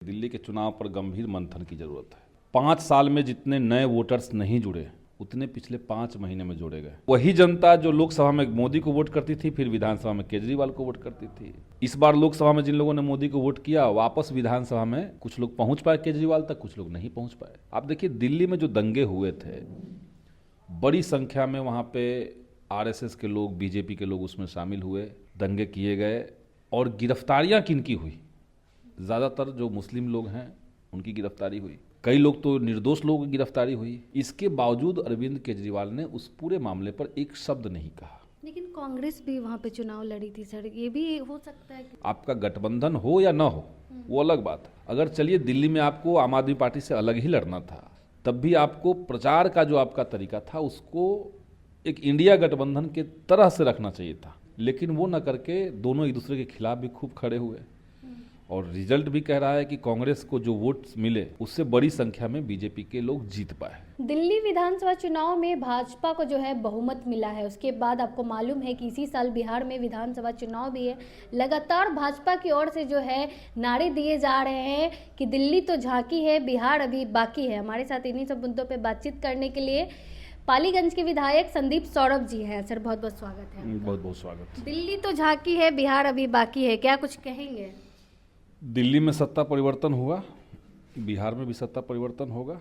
दिल्ली के चुनाव पर गंभीर मंथन की जरूरत है। 5 साल में जितने नए वोटर्स नहीं जुड़े उतने पिछले 5 महीने में जोड़े गए। वही जनता जो लोकसभा में मोदी को वोट करती थी, फिर विधानसभा में केजरीवाल को वोट करती थी। इस बार लोकसभा में जिन लोगों ने मोदी को वोट किया, वापस विधानसभा में कुछ लोग पहुंच पाए केजरीवाल तक, कुछ लोग नहीं पहुंच पाए। आप देखिए, दिल्ली में जो दंगे हुए थे, बड़ी संख्या में वहां पे आरएसएस के लोग, बीजेपी के लोग उसमें शामिल हुए, दंगे किए गए और गिरफ्तारियां किनकी हुई? ज़्यादातर जो मुस्लिम लोग हैं उनकी गिरफ्तारी हुई, कई लोग तो निर्दोष लोगों की गिरफ्तारी हुई। इसके बावजूद अरविंद केजरीवाल ने उस पूरे मामले पर एक शब्द नहीं कहा। लेकिन कांग्रेस भी वहाँ पे चुनाव लड़ी थी सर, ये भी हो सकता है कि आपका गठबंधन हो या ना हो वो अलग बात है। अगर चलिए दिल्ली में आपको आम आदमी पार्टी से अलग ही लड़ना था, तब भी आपको प्रचार का जो आपका तरीका था उसको एक इंडिया गठबंधन के तरह से रखना चाहिए था, लेकिन वो न करके दोनों एक दूसरे के खिलाफ भी खूब खड़े हुए। और रिजल्ट भी कह रहा है कि कांग्रेस को जो वोट्स मिले उससे बड़ी संख्या में बीजेपी के लोग जीत पाए। दिल्ली विधानसभा चुनाव में भाजपा को जो है बहुमत मिला है। उसके बाद आपको मालूम है कि इसी साल बिहार में विधानसभा चुनाव भी है। लगातार भाजपा की ओर से जो है नारे दिए जा रहे हैं कि दिल्ली तो झांकी है, बिहार अभी बाकी है। हमारे साथ इन्हीं सब मुद्दों पर बातचीत करने के लिए पालीगंज के विधायक संदीप सौरभ जी हैं। सर, बहुत बहुत स्वागत है। बहुत बहुत स्वागत। दिल्ली तो झांकी है, बिहार अभी बाकी है, क्या कुछ कहेंगे? दिल्ली में सत्ता परिवर्तन हुआ, बिहार में भी सत्ता परिवर्तन होगा।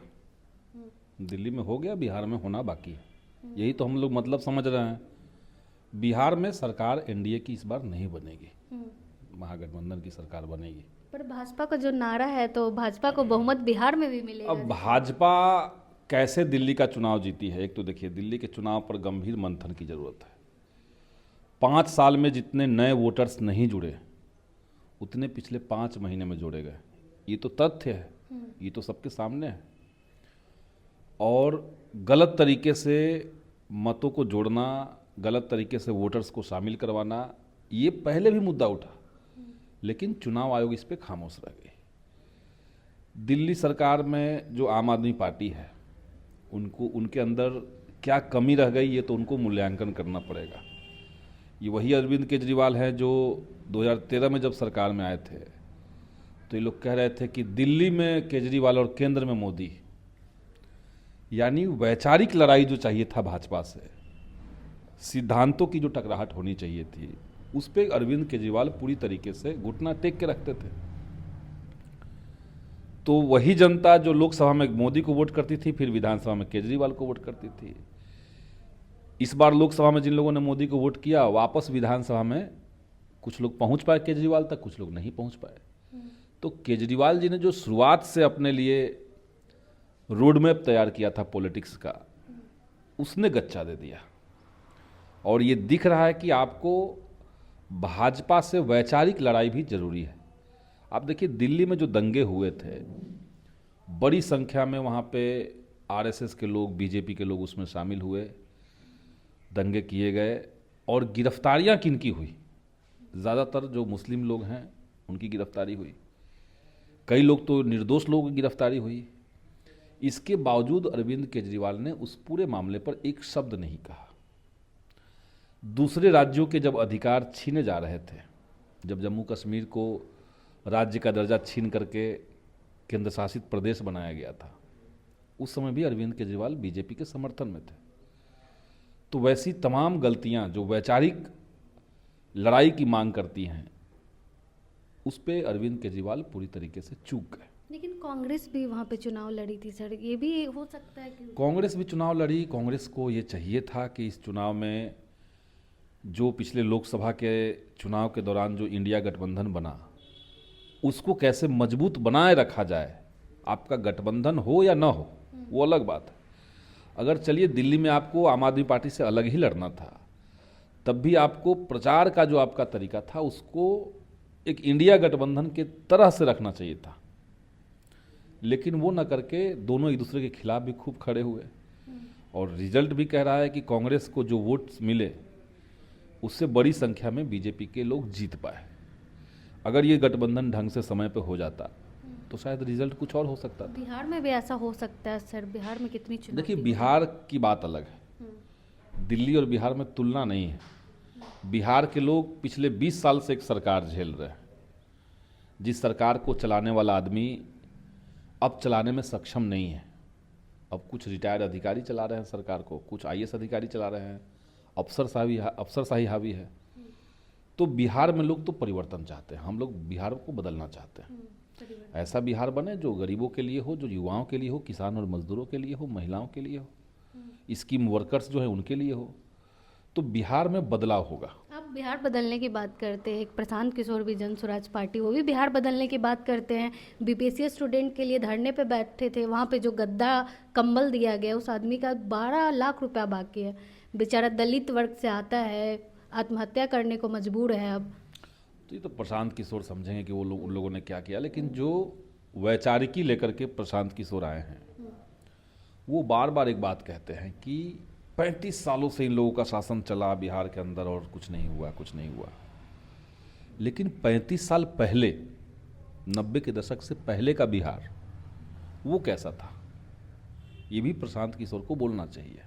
दिल्ली में हो गया, बिहार में होना बाकी है। यही तो हम लोग मतलब समझ रहे हैं। बिहार में सरकार एनडीए की इस बार नहीं बनेगी, महागठबंधन की सरकार बनेगी। पर भाजपा का जो नारा है, तो भाजपा को बहुमत बिहार में भी मिलेगा। अब भाजपा कैसे दिल्ली का चुनाव जीती है? एक तो देखिए, दिल्ली के चुनाव पर गंभीर मंथन की जरूरत है। 5 साल में जितने नए वोटर्स नहीं जुड़े उतने पिछले 5 महीने में जोड़े गए। ये तो तथ्य है, ये तो सबके सामने है। और गलत तरीके से मतों को जोड़ना, गलत तरीके से वोटर्स को शामिल करवाना, ये पहले भी मुद्दा उठा, लेकिन चुनाव आयोग इस पे खामोश रह गई। दिल्ली सरकार में जो आम आदमी पार्टी है, उनके अंदर क्या कमी रह गई, ये तो उनको मूल्यांकन करना पड़ेगा। ये वही अरविंद केजरीवाल हैं जो 2013 में जब सरकार में आए थे तो ये लोग कह रहे थे कि दिल्ली में केजरीवाल और केंद्र में मोदी, यानी वैचारिक लड़ाई जो चाहिए था भाजपा से, सिद्धांतों की जो टकराहट होनी चाहिए थी, उस पर अरविंद केजरीवाल पूरी तरीके से घुटना टेक के रखते थे। तो वही जनता जो लोकसभा में मोदी को वोट करती थी, फिर विधानसभा में केजरीवाल को वोट करती थी। इस बार लोकसभा में जिन लोगों ने मोदी को वोट किया, वापस विधानसभा में कुछ लोग पहुंच पाए केजरीवाल तक, कुछ लोग नहीं पहुंच पाए। तो केजरीवाल जी ने जो शुरुआत से अपने लिए रोड मैप तैयार किया था पॉलिटिक्स का, उसने गच्चा दे दिया। और ये दिख रहा है कि आपको भाजपा से वैचारिक लड़ाई भी जरूरी है। आप देखिए, दिल्ली में जो दंगे हुए थे, बड़ी संख्या में वहाँ पे आरएसएस के लोग, बीजेपी के लोग उसमें शामिल हुए, दंगे किए गए और गिरफ्तारियां किनकी हुई? ज़्यादातर जो मुस्लिम लोग हैं उनकी गिरफ्तारी हुई, कई लोग तो निर्दोष लोगों की गिरफ्तारी हुई। इसके बावजूद अरविंद केजरीवाल ने उस पूरे मामले पर एक शब्द नहीं कहा। दूसरे राज्यों के जब अधिकार छीने जा रहे थे, जब जम्मू कश्मीर को राज्य का दर्जा छीन करके केंद्र शासित प्रदेश बनाया गया था, उस समय भी अरविंद केजरीवाल बीजेपी के समर्थन में थे। तो वैसी तमाम गलतियां जो वैचारिक लड़ाई की मांग करती हैं, उस पे अरविंद केजरीवाल पूरी तरीके से चूक गए। लेकिन कांग्रेस भी वहाँ पे चुनाव लड़ी थी सर, ये भी हो सकता है कि कांग्रेस भी चुनाव लड़ी। कांग्रेस को ये चाहिए था कि इस चुनाव में जो पिछले लोकसभा के चुनाव के दौरान जो इंडिया गठबंधन बना, उसको कैसे मजबूत बनाए रखा जाए। आपका गठबंधन हो या ना हो वो अलग बात है। अगर चलिए दिल्ली में आपको आम आदमी पार्टी से अलग ही लड़ना था, तब भी आपको प्रचार का जो आपका तरीका था उसको एक इंडिया गठबंधन के तरह से रखना चाहिए था, लेकिन वो न करके दोनों एक दूसरे के खिलाफ भी खूब खड़े हुए। और रिजल्ट भी कह रहा है कि कांग्रेस को जो वोट्स मिले उससे बड़ी संख्या में बीजेपी के लोग जीत पाए। अगर ये गठबंधन ढंग से समय पे हो जाता तो शायद रिजल्ट कुछ और हो सकता था। बिहार में भी ऐसा हो सकता है सर? बिहार में कितनी चुनाव? देखिए, बिहार की बात अलग है, दिल्ली और बिहार में तुलना नहीं है। बिहार के लोग पिछले 20 साल से एक सरकार झेल रहे हैं, जिस सरकार को चलाने वाला आदमी अब चलाने में सक्षम नहीं है। अब कुछ रिटायर्ड अधिकारी चला रहे हैं सरकार को, कुछ आईएएस अधिकारी चला रहे हैं, अफसरशाही हावी है। तो बिहार में लोग तो परिवर्तन चाहते हैं, हम लोग बिहार को बदलना चाहते हैं। ऐसा बिहार बने जो गरीबों के लिए हो, जो युवाओं के लिए हो, किसान और मजदूरों के लिए हो, महिलाओं के लिए हो, स्कीम वर्कर्स जो है उनके लिए हो। तो बिहार में बदलाव होगा। अब बिहार बदलने की बात करते हैं, एक प्रशांत किशोर भी जन स्वराज पार्टी, वो भी बिहार बदलने की बात करते हैं। बीपीएससी स्टूडेंट के लिए धरने पे बैठे थे, वहाँ पे जो गद्दा कंबल दिया गया उस आदमी का 12 लाख रुपया बाकी है। बेचारा दलित वर्ग से आता है, आत्महत्या करने को मजबूर है अब। तो ये तो प्रशांत किशोर समझेंगे कि वो लोग उन लोगों ने क्या किया, लेकिन जो वैचारिकी लेकर के प्रशांत किशोर आए हैं वो बार बार एक बात कहते हैं कि 35 सालों से इन लोगों का शासन चला बिहार के अंदर और कुछ नहीं हुआ, कुछ नहीं हुआ। लेकिन 35 साल पहले, 90 के दशक से पहले का बिहार वो कैसा था, ये भी प्रशांत किशोर को बोलना चाहिए।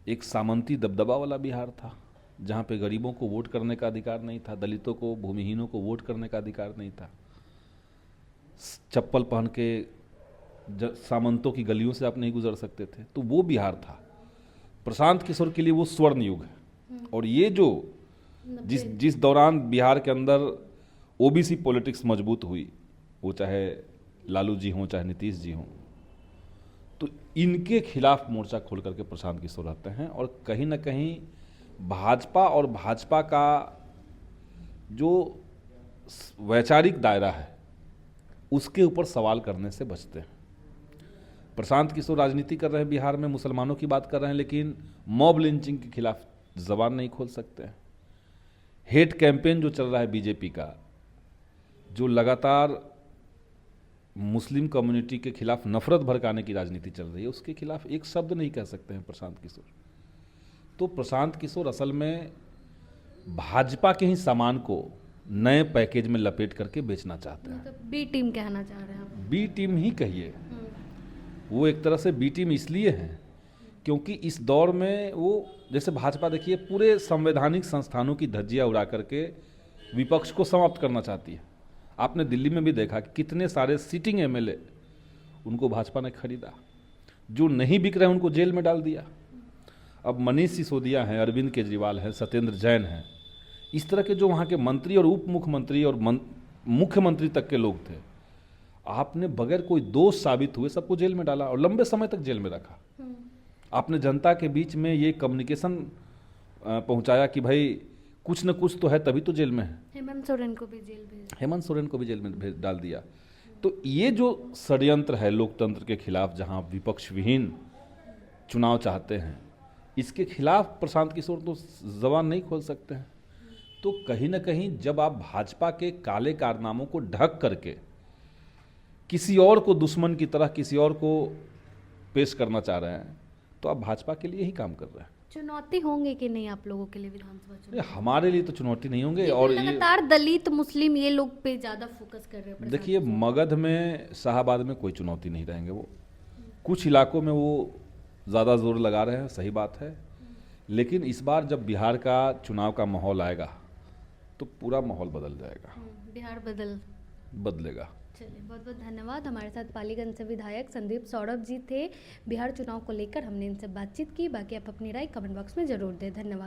एक सामंती दबदबा वाला बिहार था, जहाँ पे गरीबों को वोट करने का अधिकार नहीं था, दलितों को, भूमिहीनों को वोट करने का अधिकार नहीं था। चप्पल पहन के सामंतों की गलियों से आप नहीं गुजर सकते थे। तो वो बिहार था। प्रशांत किशोर के लिए वो स्वर्ण युग है। और ये जो जिस दौरान बिहार के अंदर ओबीसी पॉलिटिक्स मजबूत हुई, वो चाहे लालू जी हों चाहे नीतीश जी हों, तो इनके खिलाफ मोर्चा खोल करके प्रशांत किशोर रहते हैं। और कहीं ना कहीं भाजपा और भाजपा का जो वैचारिक दायरा है उसके ऊपर सवाल करने से बचते हैं। प्रशांत किशोर राजनीति कर रहे हैं बिहार में, मुसलमानों की बात कर रहे हैं, लेकिन मॉब लिंचिंग के खिलाफ जबान नहीं खोल सकते हैं। हेट कैंपेन जो चल रहा है बीजेपी का, जो लगातार मुस्लिम कम्युनिटी के खिलाफ नफरत भड़काने की राजनीति चल रही है, उसके खिलाफ एक शब्द नहीं कह सकते हैं प्रशांत किशोर। तो प्रशांत किशोर असल में भाजपा के ही सामान को नए पैकेज में लपेट करके बेचना चाहते हैं। मतलब बी टीम कहना चाह रहे हैं आप? बी टीम ही कहिए। वो एक तरह से बी टीम इसलिए हैं क्योंकि इस दौर में वो, जैसे भाजपा देखिए पूरे संवैधानिक संस्थानों की धज्जियां उड़ा करके विपक्ष को समाप्त करना चाहती है। आपने दिल्ली में भी देखा कि कितने सारे सिटिंग एमएलए उनको भाजपा ने खरीदा, जो नहीं बिक रहे उनको जेल में डाल दिया। अब मनीष सिसोदिया हैं, अरविंद केजरीवाल हैं, सत्येंद्र जैन हैं, इस तरह के जो वहाँ के मंत्री और उप मुख्यमंत्री और मुख्यमंत्री तक के लोग थे, आपने बगैर कोई दोष साबित हुए सबको जेल में डाला और लंबे समय तक जेल में रखा। आपने जनता के बीच में ये कम्युनिकेशन पहुंचाया कि भाई कुछ न कुछ तो है, तभी तो जेल में है। हेमंत सोरेन को भी जेल भेज हेमंत सोरेन को भी जेल में डाल दिया। तो ये जो षड्यंत्र है लोकतंत्र के खिलाफ, जहां विपक्ष विहीन चुनाव चाहते हैं, इसके खिलाफ प्रशांत किशोर तो जबान नहीं खोल सकते हैं। तो कहीं ना कहीं जब आप भाजपा के काले कारनामों को ढक करके किसी और को दुश्मन की तरह किसी और को पेश करना चाह रहे हैं, तो आप भाजपा के लिए ही काम कर रहे हैं। चुनौती होंगे कि नहीं आप लोगों के लिए विधानसभा चुनाव? हमारे लिए तो चुनौती नहीं होंगे। और ये लगातार दलित मुस्लिम ये लोग पे ज्यादा फोकस कर रहे हैं। देखिए, मगध में, शाहाबाद में कोई चुनौती नहीं रहेंगे। वो कुछ इलाकों में वो ज़्यादा जोर लगा रहे हैं, सही बात है, लेकिन इस बार जब बिहार का चुनाव का माहौल आएगा तो पूरा माहौल बदल जाएगा। बिहार बदलेगा। चलिए, बहुत बहुत धन्यवाद। हमारे साथ पालीगंज से विधायक संदीप सौरभ जी थे। बिहार चुनाव को लेकर हमने इनसे बातचीत की। बाकी आप अपनी राय कमेंट बॉक्स में जरूर दें। धन्यवाद।